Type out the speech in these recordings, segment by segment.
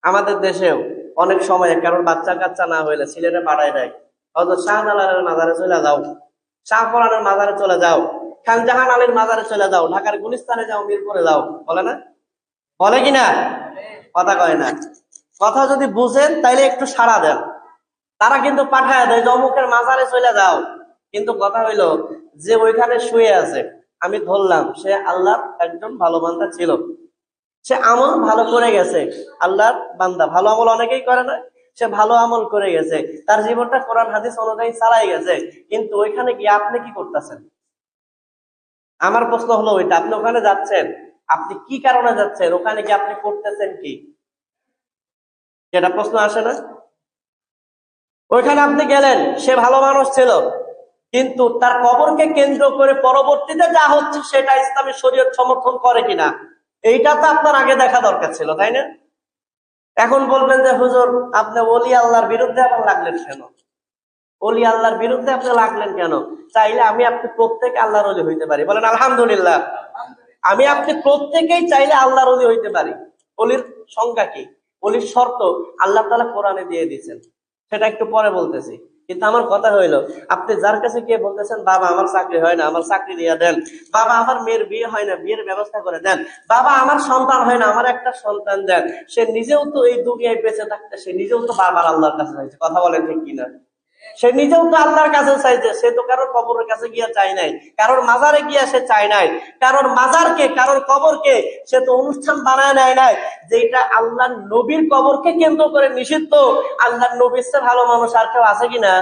আমাদের দেশেও অনেক সময় কারণ বাচ্চা কাচ্চা না হইলে ছেলেরা পাঠায় দেয়, হয়তো শাহজালালের মাজারে চলে যাও, শাহপরানের মাজারে চলে যাও, খান জাহান আলীর মাজারে চলে যাও, ঢাকার গুলিস্তানে যাও, মিরপুরে যাও, বলে না? বলে কিনা? কথা কয় না। কথা যদি বুঝেন তাইলে একটু সাড়া দেন। তারা কিন্তু পাঠায় দেয় যে অমুকের মাজারে চলে যাও, কিন্তু কথা হইলো যে ওইখানে শুয়ে আছে, আমি ধরলাম সে আল্লাহর একজন ভালো বান্দা ছিল, সে আমল ভালো করে গেছে, আল্লাহর বান্দা, ভালো আমল অনেকেই করে না, সে ভালো আমল করে গেছে, তার জীবনটা কোরআন হাদিস অনুযায়ী চালাই গেছে, কিন্তু ওইখানে গিয়ে আপনি কি করতেছেন? আমার প্রশ্ন হলো ওইটা, আপনি ওখানে যাচ্ছেন, আপনি কি কারণে যাচ্ছেন, ওখানে গিয়ে আপনি করতেছেন কি? এটা প্রশ্ন আসে না? ওইখানে আপনি গেলেন, সে ভালো মানুষ ছিল, কিন্তু তার কবরকে কেন্দ্র করে পরবর্তীতে যা হচ্ছে সেটা ইসলামী শরীয়ত সমর্থন করে কিনা, এইটা তো আপনার আগে দেখা দরকার ছিল, তাই না? এখন বলবেন যে হুজুর আপনি ওলি আল্লাহর বিরুদ্ধে আবার লাগলেন কেন? ওলি আল্লাহর বিরুদ্ধে আপনি লাগলেন কেন? চাইলে আমি আপনি প্রত্যেকে আল্লাহর ওলি হইতে পারি, বলেন আলহামদুলিল্লাহ। আমি আপনি প্রত্যেকেই চাইলে আল্লাহর ওলি হইতে পারি। ওলির সংজ্ঞা কি, ওলির শর্ত আল্লাহ তাআলা কোরআনে দিয়ে দিয়েছেন, সেটা একটু পরে বলতেছি। কিন্তু আমার কথা হইলো, আপনি যার কাছে গিয়ে বলতেছেন বাবা আমার চাকরি হয় না, আমার চাকরি দিয়ে দেন, বাবা আমার মেয়ের বিয়ে হয় না, বিয়ের ব্যবস্থা করে দেন, বাবা আমার সন্তান হয় না, আমার একটা সন্তান দেন, সে নিজেও তো এই দুনিয়ায় বেঁচে থাকতে সে নিজেও তো বারবার আল্লাহর কাছে চাইছে, কথা বলেন ঠিক কিনা? সে নিজেও তো আল্লাহর কাছে চাইছে, সে তো কারোর কবরের কাছে গিয়া চাই নাই, কারোর মাজারে গিয়া সে চাই নাই, কারোর মাজারকে কারোর কবরকে সে তো অনুষ্ঠান বানায় নেয় নাই, যেটা আল্লাহ নবীর কবরকে কেন্দ্র করে নিষিদ্ধ। আল্লাহ নবীর চেয়ে ভালো মানুষ আর কেউ আছে কিনা?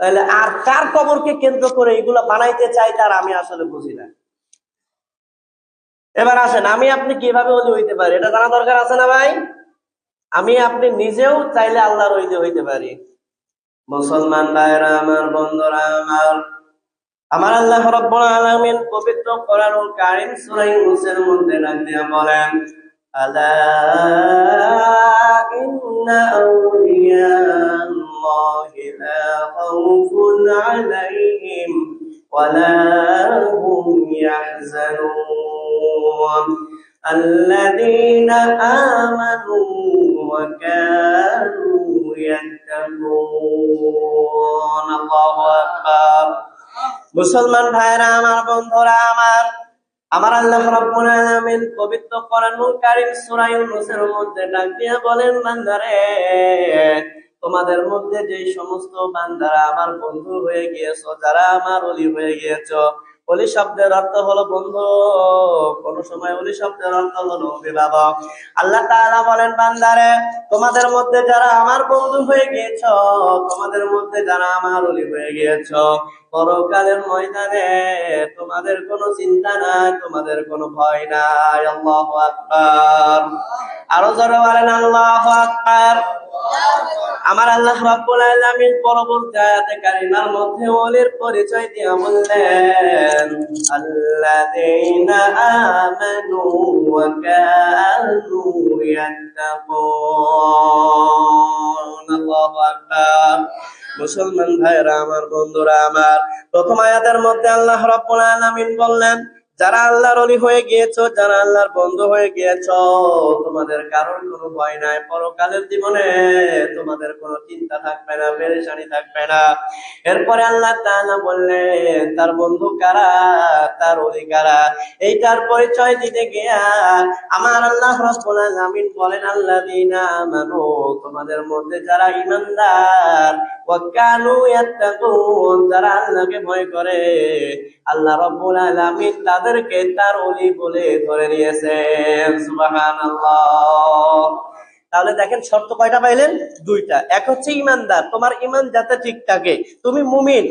তাহলে আর কার কবরকে কেন্দ্র করে এগুলা বানাইতে চাই তার আমি আসলে বুঝি না। এবার আসেন, আমি আপনি কিভাবে ওলি হইতে পারি এটা জানা দরকার আছে না ভাই? আমি আপনি নিজেও চাইলে আল্লাহর ওলি হইতে পারি। মুসলমান ভাইরা আমার, বন্ধুরা আমার, আমার আল্লাহ রাব্বুল আলামিন পবিত্র কোরআনুল কারীম সূরা ইউনূসের মধ্যে ডাক দিয়া বলেন, আলা ইন্না আউলিয়া আল্লাহি লা খাউফুন আলাইহিম ওয়া লা হুম ইয়াহজানুন আল্লাযীনা আমানু ওয়া কানু ইয়াত্তাকুন। আল্লাহু আকবার। মুসলমান ভাইরা আমার, বন্ধুরা আমার, আমার আল্লাহ রাব্বুল আলামিন পবিত্র কোরআনুল কারীম সূরা ইউনূসের মধ্যে ডাক দিয়ে বলেন, বান্দারে তোমাদের মধ্যে যে সমস্ত বান্দারা আমার বন্ধু হয়ে গিয়েছো, যারা আমার ওলি হয়ে গিয়েছো, ওলি শব্দের অর্থ হলো বন্ধু, কোন সময় ওলি শব্দের অর্থ হলো অভিভাবক। আল্লাহ তাআলা বলেন, বান্দারে তোমাদের মধ্যে যারা আমার বন্ধু হয়ে গিয়েছো, তোমাদের মধ্যে যারা আমার ওলি হয়ে গিয়েছো, পরকালের ময়দানে তোমাদের কোনো চিন্তা নাই, তোমাদের কোনো ভয় নাই। আল্লাহু আকবার। আরো জোরে বলেন আল্লাহু আকবার। আমার আল্লাহ রাব্বুল আলামিন পরবর্তী আয়াতে কারিমার মধ্যে ওলির পরিচয় দিয়ে বললেন, আল্লাযীনা আমানু ওয়া কানু ইয়াত্তাকুন। আল্লাহু আকবার। মুসলমান ভাইরা আমার, বন্ধুরা আমার, প্রথম আয়াতের মধ্যে আল্লাহ রাব্বুল আলামিন বললেন, যারা আল্লাহর ওলি হয়ে গিয়েছো, যারা আল্লাহর বন্ধু হয়ে গিয়েছো, তোমাদের কারোর কোনো ভয় নাই, পরকালের জীবনে তোমাদের কোনো চিন্তা থাকবে না, পেরেশানি থাকবে না। এরপরে আল্লাহ তাআলা বললেন, তার বন্ধু কারা, তার ওলি কারা, এইটার পরিচয় দিতে গিয়া আমার আল্লাহ রাব্বুল আলামিন বলেন, আল্লাযীনা আমানু, তোমাদের মধ্যে যারা ঈমানদার, ওয়া কানু ইয়াত্তাকুন, যারা আল্লাহকে ভয় করে, আল্লাহ রাব্বুল আলামিন তাদেরকে তার ওলি বলে ধরে নিয়েছেন। সুবহানাল্লাহ। তাহলে দেখেন শর্ত কয়টা পাইলেন? দুইটা। এক হচ্ছে ইমানদার, তোমার ইমান যাতে ঠিক থাকে, তুমি মুমিন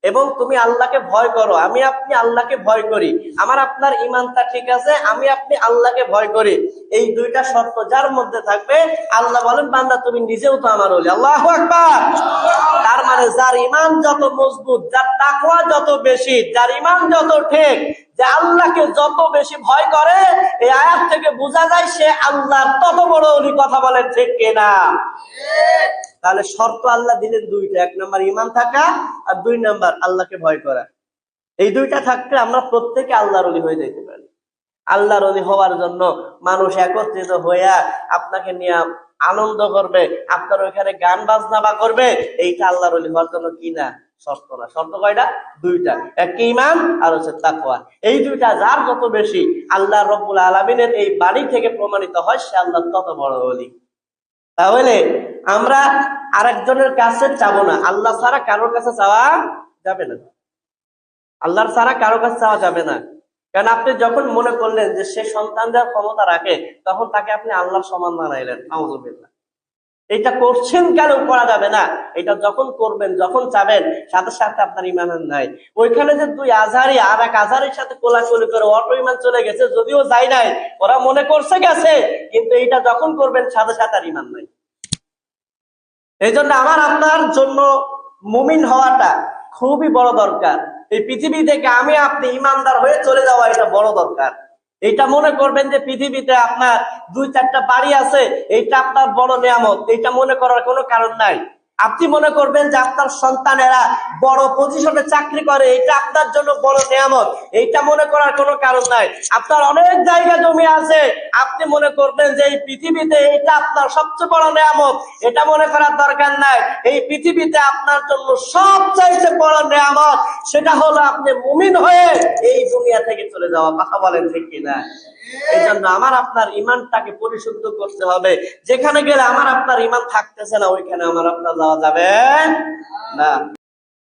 এবং তুমি আল্লাহকে ভয় করো, আমি আপনি আল্লাহকে ভয় করি, আমার আপনার ইমানটা ঠিক আছে, আমি আপনি আল্লাহকে ভয় করি, এই দুইটা শর্ত যার মধ্যে থাকবে, আল্লাহ বলেন বান্দা তুমি নিজেও তো আমার ওলি। আল্লাহু আকবার। তার মানে যার ইমান যত মজবুত, যার তাকওয়া যত বেশি, যার ইমান যত ঠিক, যে আল্লাহকে যত বেশি ভয় করে, এই আয়াত থেকে বোঝা যায় সে আল্লাহর তত বড় ওলি। কথা বলেন ঠিক কিনা? তাহলে শর্ত আল্লাহ দিলেন দুইটা, এক নাম্বার ইমান থাকা, আর দুই নাম্বার আল্লাহকে ভয় করা। এই দুইটা থাকতে আমরা প্রত্যেকে আল্লাহর ওলি হয়ে যেতে পারি। আল্লাহর ওলি হওয়ার জন্য মানুষ একত্রিত হইয়া আপনাকে নিয়ে আনন্দ করবে, আপনার ওইখানে গান বাজনা বা করবে, এইটা আল্লাহর ওলি হওয়ার জন্য কি না? শর্ত না। শর্ত কয়টা? দুইটা, একটা ঈমান আর হচ্ছে তাকওয়া। এই দুইটা যার যত বেশি আল্লাহ রাব্বুল আলামিনের এই বাণী থেকে প্রমাণিত হয়, সে আল্লাহ তত বড় ওলি। তাহলে আমরা আরেকজনের কাছে চাবো না, আল্লাহ ছাড়া কারোর কাছে চাওয়া যাবে না। আল্লাহর ছাড়া কারো কাছে চাওয়া যাবে না। কারণ আপনি যখন মনে করলেন যে সে সন্তান দেওয়ার ক্ষমতা রাখে, তখন তাকে আপনি আল্লাহর সমান বানাইলেন। আউযুবিল্লাহ। এটা করছেন কেন? করা যাবে না। এটা যখন করবেন, যখন চাবেন, সাথে সাথে আপনার ইমান নাই। ওইখানে যে দুই আজহারি আর এক আজহারির সাথে কোলাকুলি করে অটো ইমান চলে গেছে, যদিও যায় নাই, ওরা মনে করছে গেছে, কিন্তু এটা যখন করবেন সাথে সাথে আর ইমান নাই। এই জন্য আমার আপনার জন্য মুমিন হওয়াটা খুবই বড় দরকার। এই পৃথিবী থেকে আমি আপনি ইমানদার হয়ে চলে যাওয়া, এটা বড় দরকার। এটা মনে করবেন যে পৃথিবীতে আপনার 2-4টা বাড়ি আছে, এইটা আপনার বড় নিয়ামত, এইটা মনে করার কোনো কারণ নাই। আপনি মনে করবেন যে আপনার সন্তানেরা বড় পজিশনে চাকরি করে, এটা আপনার জন্য বড় নিয়ামত, এইটা মনে করার কোনো কারণ নাই। আপনার অনেক জায়গা জমি আছে, আপনি মনে করবেন যে এই পৃথিবীতে এটা আপনার সবচেয়ে বড় নিয়ামত, এটা মনে করার দরকার নাই। এই পৃথিবীতে আপনার জন্য সবচাইতে বড় নিয়ামত, সেটা হলো আপনি মুমিন হয়ে এই দুনিয়া থেকে চলে যাওয়া। কথা বলেন ঠিক কিনা? এই জন্য আমার আপনার ইমানটাকে পরিশুদ্ধ করতে হবে। যেখানে গেলে আমার আপনার ইমান থাকতেছে না, ওইখানে আমার আপনার যাওয়া যাবে না।